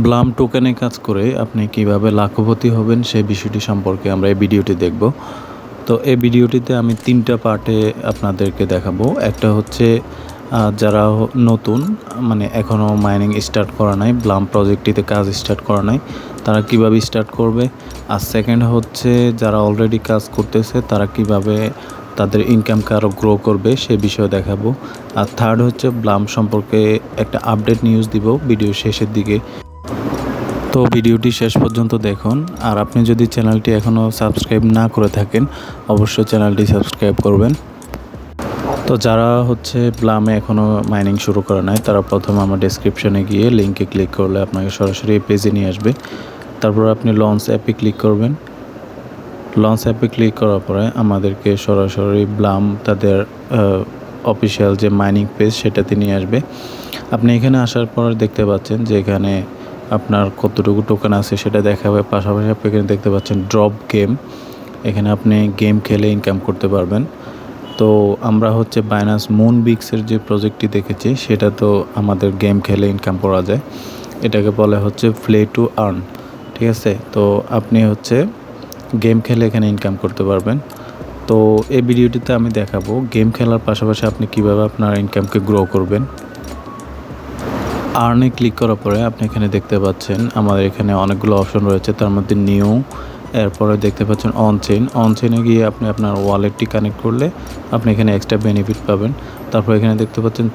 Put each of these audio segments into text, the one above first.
Blum টোকেনে কাজ করে আপনি কিভাবে লাখপতি হবেন সেই বিষয়টি সম্পর্কে আমরা এই ভিডিওটি দেখব। তো এই ভিডিওটিতে আমি 3টা পার্টে আপনাদেরকে দেখাবো। একটা হচ্ছে যারা নতুন মানে এখনও মাইনিং স্টার্ট করা নাই, ব্লাম প্রজেক্টটিতে কাজ স্টার্ট করা নাই, তারা কিভাবে স্টার্ট করবে। আর সেকেন্ড হচ্ছে যারা অলরেডি কাজ করতেছে তারা কিভাবে তাদের ইনকামকে আরও গ্রো করবে সে বিষয়ে দেখাবো। আর থার্ড হচ্ছে ব্লাম সম্পর্কে একটা আপডেট নিউজ দিব ভিডিও শেষের দিকে। তো ভিডিওটি শেষ পর্যন্ত দেখুন। আর আপনি যদি চ্যানেলটি এখনও সাবস্ক্রাইব না করে থাকেন অবশ্যই চ্যানেলটি সাবস্ক্রাইব করবেন। তো যারা হচ্ছে ব্লামে এখনও মাইনিং শুরু করে নাই তারা প্রথমে আমার ডেসক্রিপশনে গিয়ে লিঙ্কে ক্লিক করলে আপনাকে সরাসরি এই পেজে নিয়ে আসবে। তারপর আপনি লঞ্চ অ্যাপে ক্লিক করবেন। লঞ্চ অ্যাপে ক্লিক করার পরে আমাদেরকে সরাসরি ব্লাম তাদের অফিসিয়াল যে মাইনিং পেজ সেটাতে নিয়ে আসবে। আপনি এখানে আসার পর দেখতে পাচ্ছেন যে এখানে আপনার কতটুকু টোকেন আছে সেটা দেখাবে। পাশাপাশি আপনি এখানে দেখতে পাচ্ছেন ড্রপ গেম, এখানে আপনি গেম খেলে ইনকাম করতে পারবেন। তো আমরা হচ্ছে বাইনান্স মুনবিক্সের যে প্রজেক্টটি দেখেছি সেটা তো আমাদের গেম খেলে ইনকাম করা যায়, এটাকে বলে হচ্ছে প্লে টু আর্ন। ঠিক আছে, তো আপনি হচ্ছে গেম খেলে এখানে ইনকাম করতে পারবেন। তো এই ভিডিওটিতে আমি দেখাবো গেম খেলার পাশাপাশি আপনি কিভাবে আপনার ইনকামকে গ্রো করবেন। আর্নে ক্লিক করার পরে আপনি এখানে দেখতে পাচ্ছেন আমাদের এখানে অনেকগুলো অপশন রয়েছে, তার মধ্যে নিউ, এরপরে দেখতে পাচ্ছেন অনচেনে গিয়ে আপনি আপনার ওয়ালেটটি কানেক্ট করলে আপনি এখানে এক্সট্রা বেনিফিট পাবেন। তারপর এখানে দেখতে পাচ্ছেন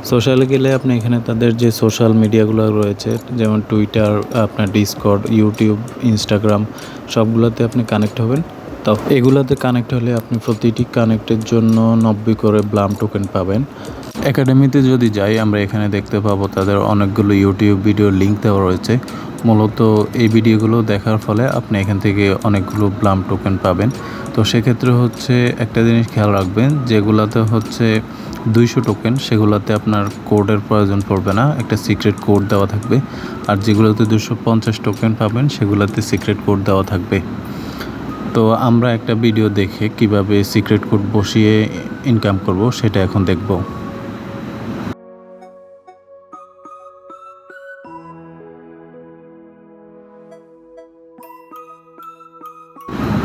সোশ্যালে গেলে আপনি এখানে তাদের যে সোশ্যাল মিডিয়াগুলো রয়েছে যেমন টুইটার, আপনার ডিসকর্ড, ইউটিউব, ইনস্টাগ্রাম সবগুলোতে আপনি কানেক্ট হবেন। তো এগুলোতে কানেক্ট হলে আপনি প্রতিটি কানেক্টের জন্য 90 করে ব্লাম টোকেন পাবেন। একাডেমিতে যদি যাই আমরা এখানে দেখতে পাবো তাদের অনেকগুলো ইউটিউব ভিডিও লিঙ্ক দেওয়া রয়েছে। মূলত এই ভিডিওগুলো দেখার ফলে আপনি এখান থেকে অনেকগুলো ব্লাম টোকেন পাবেন। তো সেক্ষেত্রে হচ্ছে একটা জিনিস খেয়াল রাখবেন, যেগুলোতে হচ্ছে 200 টোকেন সেগুলোতে আপনার কোডের প্রয়োজন পড়বে না, একটা সিক্রেট কোড দেওয়া থাকবে। আর যেগুলোতে 250 টোকেন পাবেন সেগুলোতে সিক্রেট কোড দেওয়া থাকবে। তো আমরা একটা ভিডিও দেখে কিভাবে সিক্রেট কোড বসিয়ে ইনকাম করব সেটা এখন দেখব।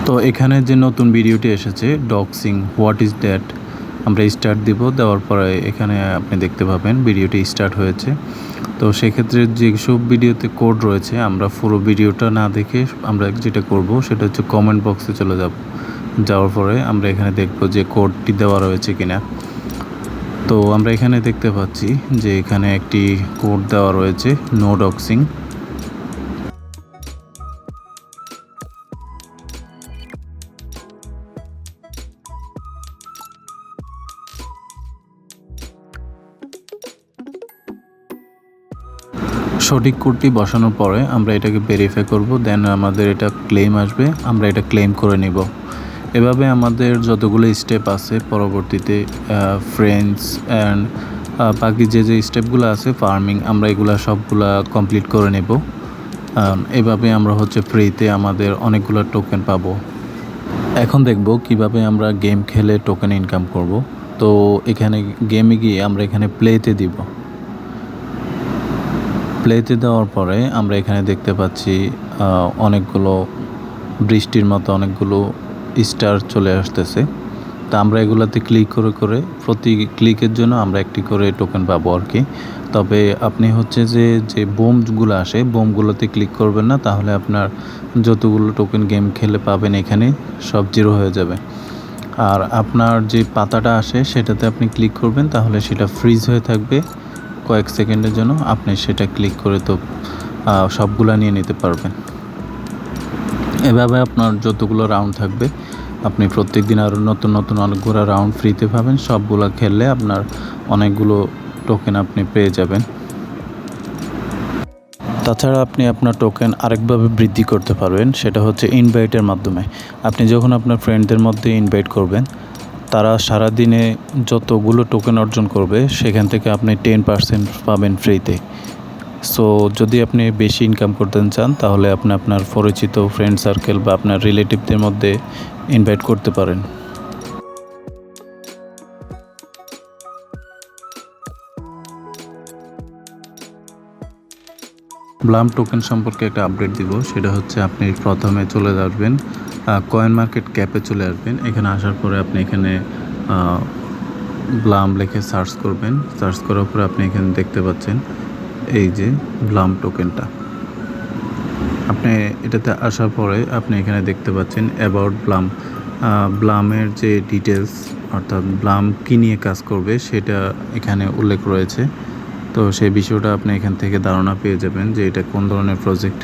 তো এখানে যে নতুন ভিডিওটি এসেছে ডক্সিং হোয়াট ইজ দ্যাট, আমরা স্টার্ট দিব। দেওয়ার পরে এখানে আপনি দেখতে পাবেন ভিডিওটি স্টার্ট হয়েছে। তো সেক্ষেত্রে যেসব ভিডিওতে কোড রয়েছে আমরা পুরো ভিডিওটা না দেখে আমরা যেটা করব সেটা হচ্ছে কমেন্ট বক্সে চলে যাওয়ার পরে আমরা এখানে দেখব যে কোডটি দেওয়া রয়েছে কিনা। তো আমরা এখানে দেখতে পাচ্ছি যে এখানে একটি কোড দেওয়া রয়েছে নো ডক্সিং। সঠিক কোডটি বসানোর পরে আমরা এটাকে ভেরিফাই করব, দেন আমাদের এটা ক্লেম আসবে, আমরা এটা ক্লেম করে নিব। এভাবে আমাদের যতগুলো স্টেপ আছে পরবর্তীতে ফ্রেন্ডস অ্যান্ড বাকি যে স্টেপগুলো আছে ফার্মিং আমরা এগুলা সবগুলা কমপ্লিট করে নেব। এভাবে আমরা হচ্ছে ফ্রিতে আমাদের অনেকগুলো টোকেন পাবো। এখন দেখব কিভাবে আমরা গেম খেলে টোকেন ইনকাম করব। তো এখানে গেমে গিয়ে আমরা এখানে প্লেতে দিব। প্লেতে দেওয়ার পরে আমরা এখানে দেখতে পাচ্ছি অনেকগুলো বৃষ্টির মতো অনেকগুলো স্টার চলে আসতেছে। তা আমরা এগুলাতে ক্লিক করে করে প্রতি ক্লিকের জন্য আমরা একটি করে টোকেন পাবো আর কি। তবে আপনি হচ্ছে যে বোমগুলো আসে বোমগুলোতে ক্লিক করবেন না, তাহলে আপনার যতগুলো টোকেন গেম খেলে পাবেন এখানে সব জিরো হয়ে যাবে। আর আপনার যে পাতাটা আসে সেটাতে আপনি ক্লিক করবেন, তাহলে সেটা ফ্রিজ হয়ে থাকবে কয়েক সেকেন্ডের জন্য, আপনি সেটা ক্লিক করে তো সবগুলা নিয়ে নিতে পারবেন। এভাবে আপনার যতগুলো রাউন্ড থাকবে আপনি প্রত্যেক দিন আরও নতুন নতুন অনেকগুলো রাউন্ড ফ্রিতে পাবেন। সবগুলো খেললে আপনার অনেকগুলো টোকেন আপনি পেয়ে যাবেন। তাছাড়া আপনি আপনার টোকেন আরেকভাবে বৃদ্ধি করতে পারবেন, সেটা হচ্ছে ইনভাইটের মাধ্যমে। আপনি যখন আপনার ফ্রেন্ডদের মধ্যে ইনভাইট করবেন তারা সারাদিনে যতগুলো টোকেন অর্জন করবে সেখান থেকে আপনি 10% পাবেন ফ্রিতে। সো যদি আপনি বেশি ইনকাম করতে চান তাহলে আপনি আপনার পরিচিত ফ্রেন্ড সার্কেল বা আপনার রিলেটিভদের মধ্যে ইনভাইট করতে পারেন। ব্লাম টোকেন সম্পর্কে একটা আপডেট দিব। সেটা হচ্ছে আপনি প্রথমে চলে আসবেন কয়েন মার্কেট ক্যাপে চলে আসবেন। এখানে আসার পরে আপনি এখানে ব্লাম লিখে সার্চ করবেন। সার্চ করার পরে আপনি এখানে দেখতে পাচ্ছেন এই যে ব্লাম টোকেনটা। আপনি এটাতে আসার পরে আপনি এখানে দেখতে পাচ্ছেন অ্যাবাউট ব্লাম। ব্লামের যে ডিটেলস অর্থাৎ ব্লাম কী নিয়ে কাজ করবে সেটা এখানে উল্লেখ রয়েছে। তো সেই বিষয়টা আপনি এখান থেকে ধারণা পেয়ে যাবেন যে এটা কোন ধরনের প্রজেক্ট।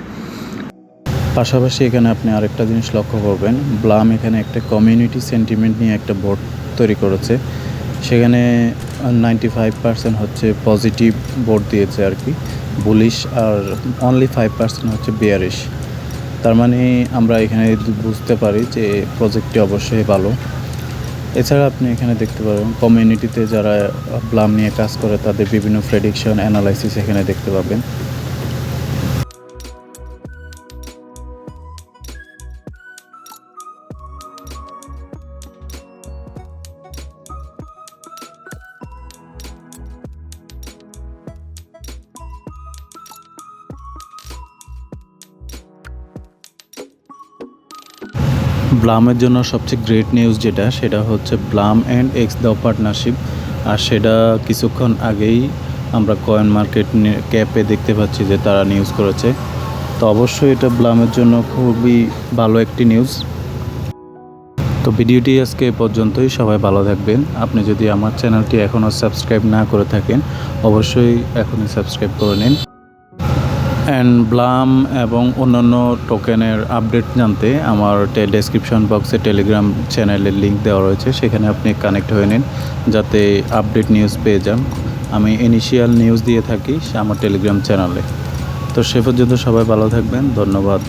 পাশাপাশি এখানে আপনি আরেকটা জিনিস লক্ষ্য করবেন, ব্লাম এখানে একটা কমিউনিটি সেন্টিমেন্ট নিয়ে একটা বোর্ড তৈরি করেছে। সেখানে 95% হচ্ছে পজিটিভ বোর্ড দিয়েছে আর কি, বুলিশ, আর অনলি 5% হচ্ছে বেয়ারিশ। তার মানে আমরা এখানে বুঝতে পারি যে প্রজেক্টটি অবশ্যই ভালো। এছাড়া আপনি এখানে দেখতে পাবেন কমিউনিটিতে যারা ব্লাম নিয়ে কাজ করে তাদের বিভিন্ন প্রেডিকশন অ্যানালাইসিস এখানে দেখতে পাবেন। ব্লামের জন্য সবচেয়ে গ্রেট নিউজ যেটা, সেটা হচ্ছে ব্লাম অ্যান্ড এক্সদাও পার্টনারশিপ। আর সেটা কিছুক্ষণ আগেই আমরা কয়েন মার্কেট ক্যাপে দেখতে পাচ্ছি যে তারা নিউজ করেছে। তো অবশ্যই এটা ব্লামের জন্য খুবই ভালো একটি নিউজ। তো ভিডিওটি আজকে এ পর্যন্তই। সবাই ভালো থাকবেন। আপনি যদি আমার চ্যানেলটি এখনও সাবস্ক্রাইব না করে থাকেন অবশ্যই এখনই সাবস্ক্রাইব করে নিন। অ্যান্ড ব্লাম এবং অন্যান্য টোকেনের আপডেট জানতে আমার ডেসক্রিপশন বক্সে টেলিগ্রাম চ্যানেলের লিঙ্ক দেওয়া রয়েছে, সেখানে আপনি কানেক্ট হয়ে নিন যাতে আপডেট নিউজ পেয়ে যান। আমি ইনিশিয়াল নিউজ দিয়ে থাকি আমার টেলিগ্রাম চ্যানেলে। তো সে পর্যন্ত সবাই ভালো থাকবেন। ধন্যবাদ।